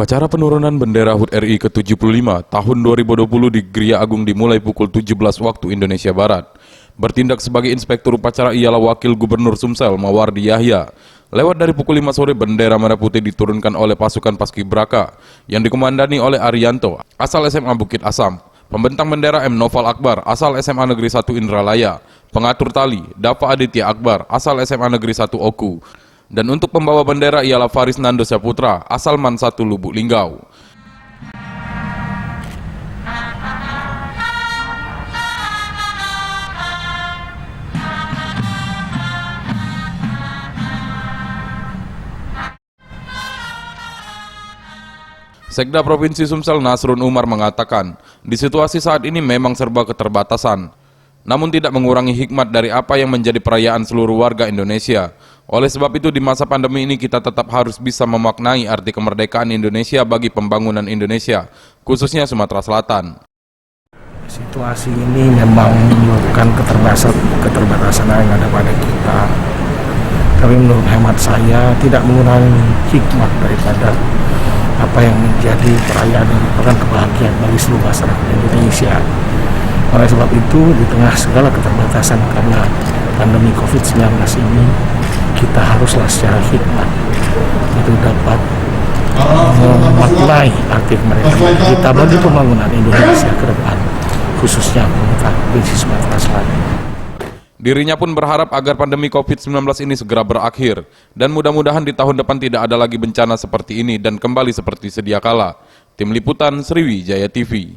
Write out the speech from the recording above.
Upacara penurunan bendera HUT RI ke-75 tahun 2020 di Gria Agung dimulai pukul 17 waktu Indonesia Barat. Bertindak sebagai inspektur upacara ialah Wakil Gubernur Sumsel Mawardi Yahya. Lewat dari pukul 5 sore bendera merah putih diturunkan oleh pasukan Paskibraka yang dikomandani oleh Arianto, asal SMA Bukit Asam. Pembentang bendera M. Noval Akbar, asal SMA Negeri 1 Indralaya. Pengatur tali, Dava Aditya Akbar, asal SMA Negeri 1 Oku. Dan untuk pembawa bendera ialah Faris Nando Saputra, asal Man 1 Lubuk Linggau. Sekda Provinsi Sumsel Nasrun Umar mengatakan, di situasi saat ini memang serba keterbatasan, namun tidak mengurangi hikmat dari apa yang menjadi perayaan seluruh warga Indonesia. Oleh sebab itu di masa pandemi ini kita tetap harus bisa memaknai arti kemerdekaan Indonesia bagi pembangunan Indonesia, khususnya Sumatera Selatan. Situasi ini memang menunjukkan keterbatasan yang ada pada kita. Tapi menurut hemat saya tidak mengurangi hikmat daripada apa yang menjadi perayaan yang merupakan kebahagiaan bagi seluruh masyarakat Indonesia. Oleh sebab itu, di tengah segala keterbatasan karena pandemi COVID-19 ini, kita haruslah secara hikmat itu dapat memaknai arti kemerdekaan kita bagi pembangunan Indonesia ke depan, khususnya pemerintah Provinsi Sumatera Selatan. Dirinya pun berharap agar pandemi COVID-19 ini segera berakhir dan mudah-mudahan di tahun depan tidak ada lagi bencana seperti ini dan kembali seperti sedia kala. Tim Liputan Sriwijaya TV.